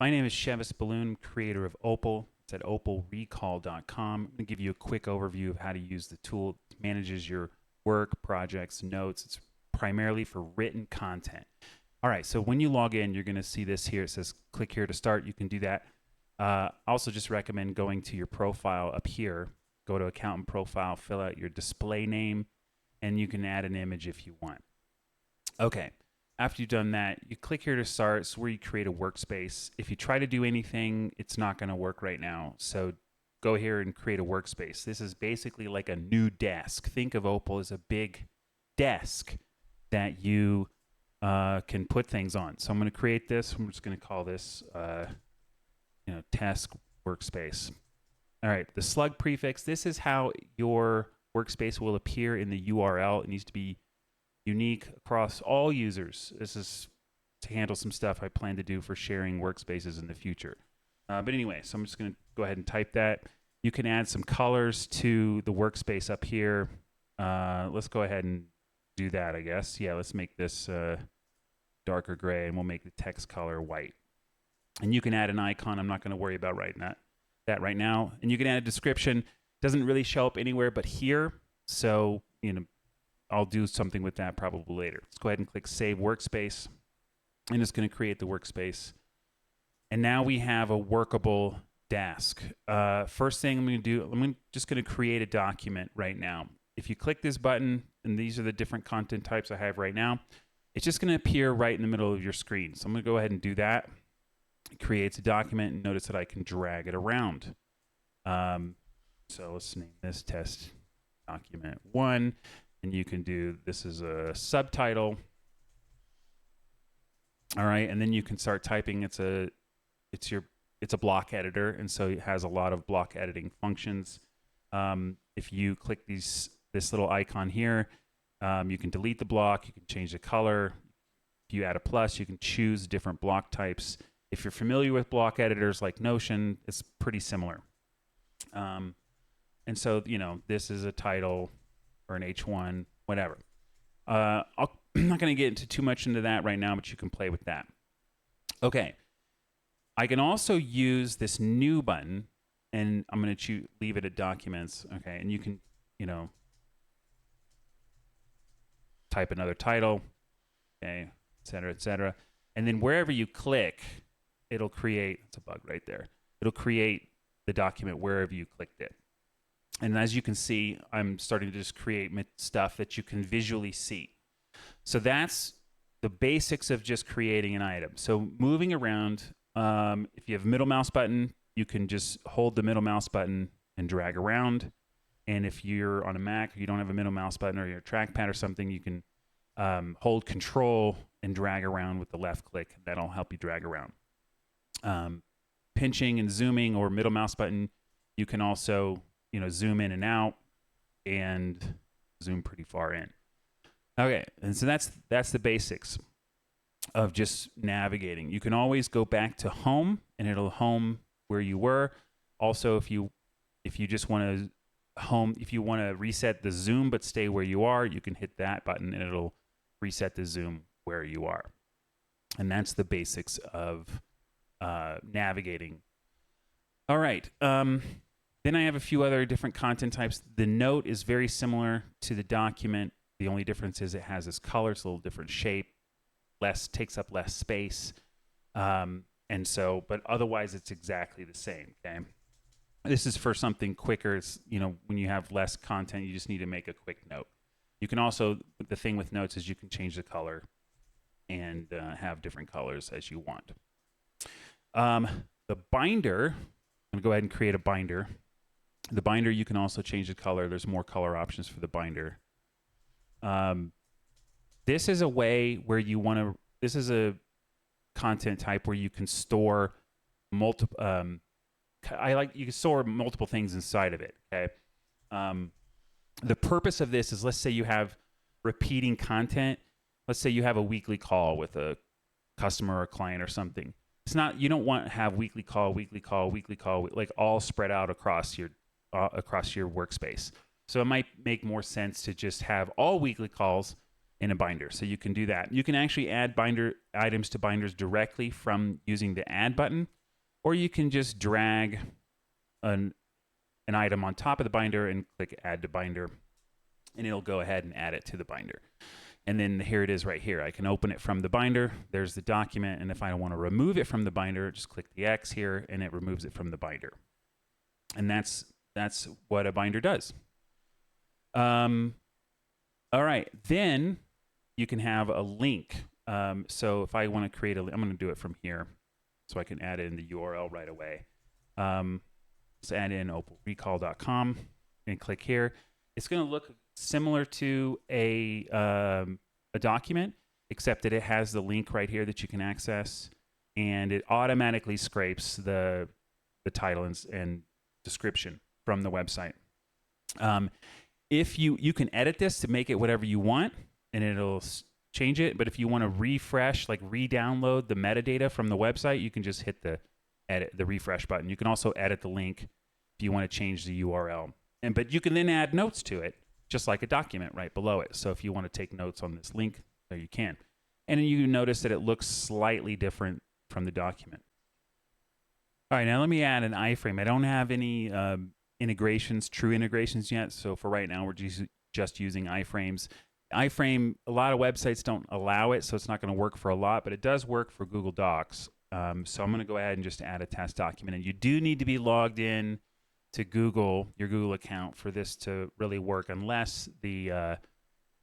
My name is Chevis Balloon, creator of Opal. It's at opalrecall.com. I'm going to give you a quick overview of how to use the tool. It manages your work, projects, notes. It's primarily for written content. All right, so when you log in, you're going to see this here. It says click here to start. You can do that. Also, just recommend going to your profile up here. Go to accountant profile, fill out your display name, and you can add an image if you want. Okay. After you've done that, you click here to start. It's where you create a workspace. If you try to do anything, it's not going to work right now. So go here and create a workspace. This is basically like a new desk. Think of Opal as a big desk that you can put things on. So I'm going to create this. I'm just going to call this, task workspace. All right, the slug prefix. This is how your workspace will appear in the URL. It needs to be unique across all users. This is to handle some stuff I plan to do for sharing workspaces in the future. But anyway, so I'm just going to go ahead and type that. You can add some colors to the workspace up here. Let's go ahead and do that, I guess. Yeah, let's make this darker gray, and we'll make the text color white. And you can add an icon. I'm not going to worry about that right now. And you can add a description. Doesn't really show up anywhere but here. So, I'll do something with that probably later. Let's go ahead and click Save Workspace, and it's going to create the workspace. And now we have a workable desk. First thing I'm going to do, just going to create a document right now. If you click this button, and these are the different content types I have right now, it's just going to appear right in the middle of your screen. So I'm going to go ahead and do that. It creates a document, and notice that I can drag it around. So let's name this test document 1. And you can do, this is a subtitle. All right, and then you can start typing. It's a block editor, and so it has a lot of block editing functions. If you click this little icon here, you can delete the block. You can change the color. If you add a plus, you can choose different block types. If you're familiar with block editors like Notion, it's pretty similar. And so, this is a title or an H1, whatever. I'm not going to get into too much into that right now, but you can play with that. Okay. I can also use this new button, and I'm going to leave it at documents. Okay. And you can, type another title, okay, et cetera, et cetera. And then wherever you click, it'll create, it's a bug right there. It'll create the document wherever you clicked it. And as you can see, I'm starting to just create stuff that you can visually see. So that's the basics of just creating an item. So moving around, if you have a middle mouse button, you can just hold the middle mouse button and drag around. And if you're on a Mac, or you don't have a middle mouse button or your trackpad or something, you can hold Control and drag around with the left click. That'll help you drag around. Pinching and zooming or middle mouse button, you can also zoom in and out and zoom pretty far in. Okay, and so that's the basics of just navigating. You can always go back to home, and it'll home where you were. Also, if you just want to reset the zoom but stay where you are, you can hit that button and it'll reset the zoom where you are. And that's the basics of navigating. All right. Then I have a few other different content types. The note is very similar to the document. The only difference is it has this color. It's a little different shape. Takes up less space. But otherwise it's exactly the same. Okay. This is for something quicker. It's, when you have less content, you just need to make a quick note. You can also, the thing with notes is you can change the color and have different colors as you want. The binder, I'm going to go ahead and create a binder. The binder, you can also change the color. There's more color options for the binder. This is a way where this is a content type where you can store multiple, you can store multiple things inside of it. Okay. The purpose of this is, let's say you have repeating content. Let's say you have a weekly call with a customer or a client or something. You don't want to have weekly call, like all spread out across your workspace. So it might make more sense to just have all weekly calls in a binder. So you can do that. You can actually add binder items to binders directly from using the add button, or you can just drag an item on top of the binder and click add to binder, and it'll go ahead and add it to the binder. And then here it is right here. I can open it from the binder. There's the document. And if I want to remove it from the binder, just click the X here and it removes it from the binder. And that's what a binder does. All right. Then you can have a link. So if I want to create I'm going to do it from here so I can add in the URL right away. Let's add in opalrecall.com and click here. It's going to look similar to a document, except that it has the link right here that you can access, and it automatically scrapes the title and description from the website. If you can edit this to make it whatever you want, and it'll change it. But if you want to refresh, like re-download the metadata from the website, you can just hit the refresh button. You can also edit the link if you want to change the URL. But you can then add notes to it, just like a document right below it. So if you want to take notes on this link, there you can. And you notice that it looks slightly different from the document. All right, now let me add an iframe. I don't have any true integrations yet. So for right now, we're just using iframes. iframe, a lot of websites don't allow it, so it's not going to work for a lot, but it does work for Google Docs. So I'm going to go ahead and just add a test document. And you do need to be logged in to your Google account for this to really work, unless the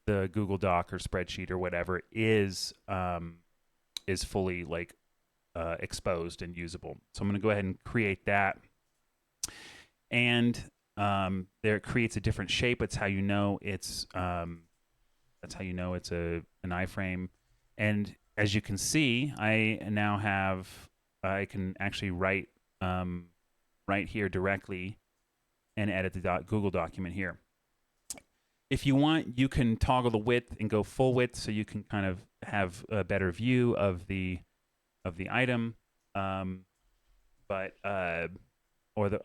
Google Doc or spreadsheet or whatever is fully exposed and usable. So I'm going to go ahead and create that, and there it creates a different shape. It's how you know it's an iframe. And as you can see, I can actually write right here directly and edit the Google document here. If you want, you can toggle the width and go full width, so you can kind of have a better view of the item.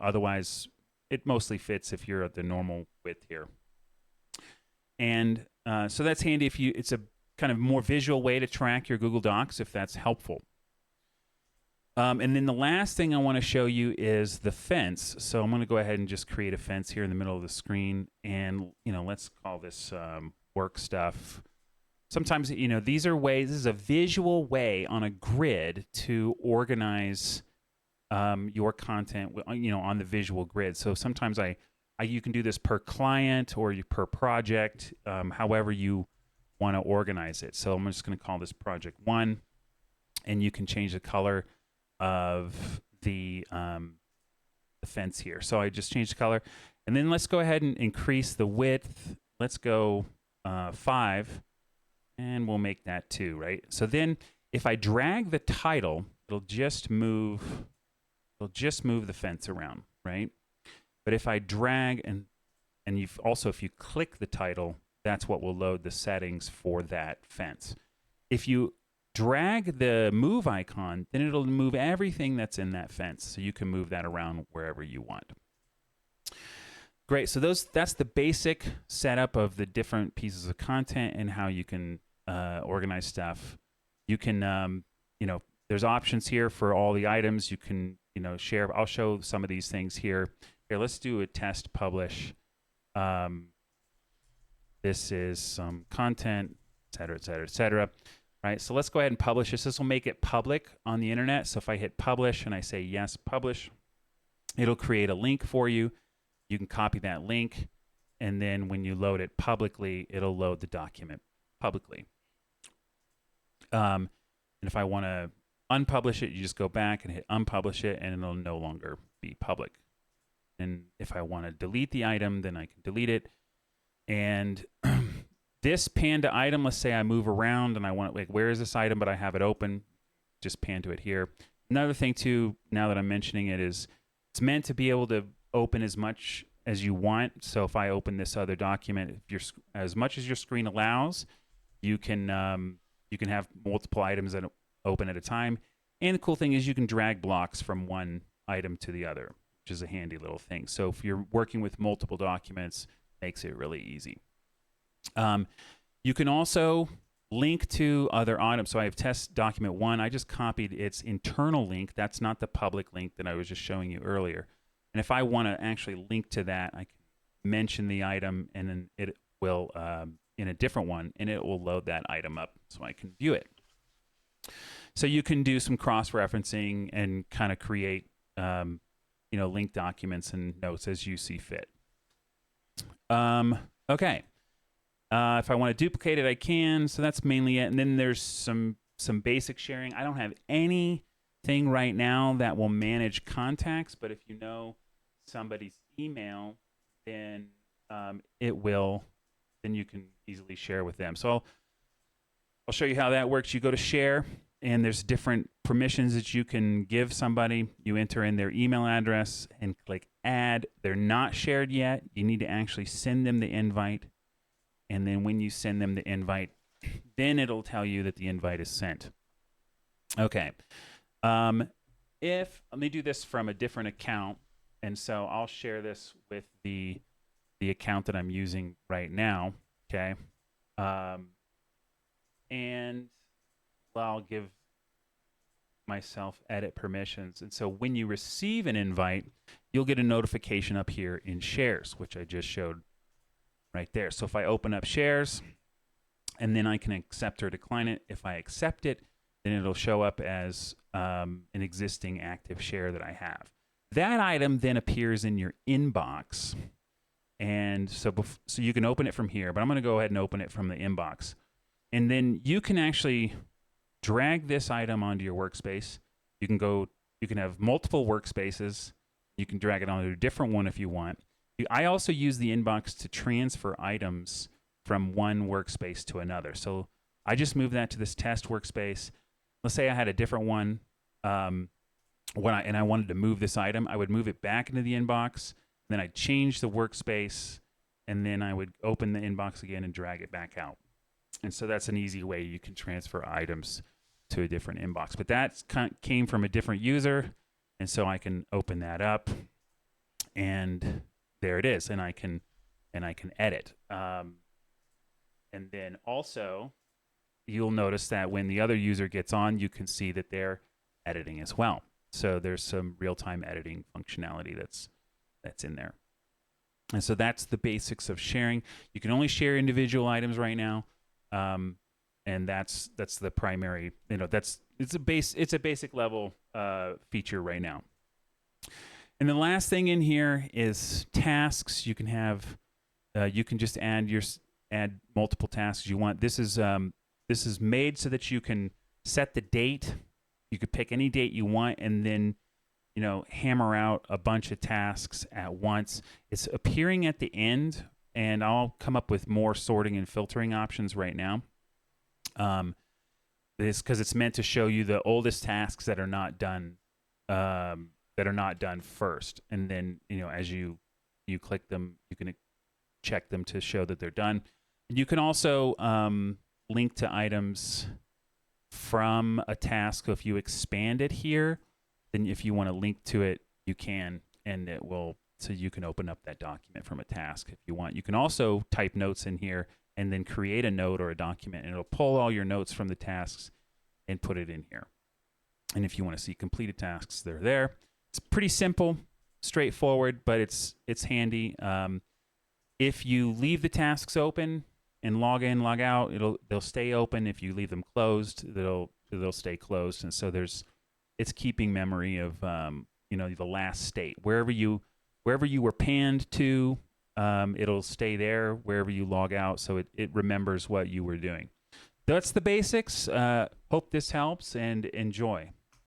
Otherwise, it mostly fits if you're at the normal width here. And so that's handy if it's a kind of more visual way to track your Google Docs, if that's helpful. And then the last thing I want to show you is the fence. So I'm going to go ahead and just create a fence here in the middle of the screen. And, let's call this work stuff. Sometimes, these are ways, this is a visual way on a grid to organize your content, on the visual grid. So sometimes you can do this per client or per project, however you want to organize it. So I'm just going to call this project 1, and you can change the color of the fence here. So I just changed the color, and then let's go ahead and increase the width. Let's go 5, and we'll make that 2, right? So then if I drag the title, it'll just move the fence around, right? But if I drag and if you click the title, that's what will load the settings for that fence. If you drag the move icon, then it'll move everything that's in that fence, so you can move that around wherever you want. Great. So that's the basic setup of the different pieces of content and how you can organize stuff. You can, there's options here for all the items. You can, share. I'll show some of these things here. Here, let's do a test publish. This is some content, et cetera, et cetera, et cetera. Right, so let's go ahead and publish this. This will make it public on the internet. So if I hit publish and I say yes, publish, it'll create a link for you. You can copy that link, and then when you load it publicly, it'll load the document publicly. And if I want to unpublish it, you just go back and hit unpublish it, and it'll no longer be public. And if I want to delete the item, then I can delete it. And this panda item, let's say I move around and I want, where is this item, but I have it open, just pan to it here. Another thing too, now that I'm mentioning it, is it's meant to be able to open as much as you want. So if I open this other document, as much as your screen allows, you can have multiple items that open at a time. And the cool thing is you can drag blocks from one item to the other, which is a handy little thing. So if you're working with multiple documents, makes it really easy. You can also link to other items. So I have test document 1. I just copied its internal link. That's not the public link that I was just showing you earlier. And if I want to actually link to that, I can mention the item, and then it will, in a different one, and it will load that item up so I can view it. So you can do some cross-referencing and kind of create, link documents and notes as you see fit. Okay. If I want to duplicate it, I can. So that's mainly it. And then there's some basic sharing. I don't have anything right now that will manage contacts, but if you know somebody's email, then it will. Then you can easily share with them. So I'll show you how that works. You go to share, and there's different permissions that you can give somebody. You enter in their email address and click add. They're not shared yet. You need to actually send them the invite. And then when you send them the invite, then it'll tell you that the invite is sent. Okay. Let me do this from a different account. And so I'll share this with the account that I'm using right now. Okay. And I'll give myself edit permissions. And so when you receive an invite, you'll get a notification up here in shares, which I just showed right there. So if I open up shares, and then I can accept or decline it. If I accept it, then it'll show up as an existing active share that I have. That item then appears in your inbox. And so you can open it from here, but I'm going to go ahead and open it from the inbox. And then you can actually drag this item onto your workspace. You can have multiple workspaces. You can drag it onto a different one if you want. I also use the inbox to transfer items from one workspace to another. So I just moved that to this test workspace. Let's say I had a different one, and I wanted to move this item. I would move it back into the inbox. Then I'd change the workspace, and then I would open the inbox again and drag it back out. And so that's an easy way you can transfer items to a different inbox. But that came from a different user, and so I can open that up, and there it is, and I can edit. And then also, you'll notice that when the other user gets on, you can see that they're editing as well. So there's some real-time editing functionality that's in there. And so that's the basics of sharing. You can only share individual items right now, and that's the primary. It's a basic level feature right now. And the last thing in here is tasks. You can have, you can just add multiple tasks you want. This is made so that you can set the date. You could pick any date you want, and then hammer out a bunch of tasks at once. It's appearing at the end, and I'll come up with more sorting and filtering options right now. This because it's meant to show you the oldest tasks that are not done. That are not done first, and then as you click them, you can check them to show that they're done. And you can also link to items from a task. So if you expand it here, then if you want to link to it, you can, and it will. So you can open up that document from a task if you want. You can also type notes in here and then create a note or a document, and it'll pull all your notes from the tasks and put it in here. And if you want to see completed tasks, they're there. It's pretty simple, straightforward, but it's handy. If you leave the tasks open and log in, log out, they'll stay open. If you leave them closed, they'll stay closed. And so it's keeping memory of the last state. Wherever you were panned to, it'll stay there wherever you log out, so it remembers what you were doing. That's the basics. Hope this helps, and enjoy.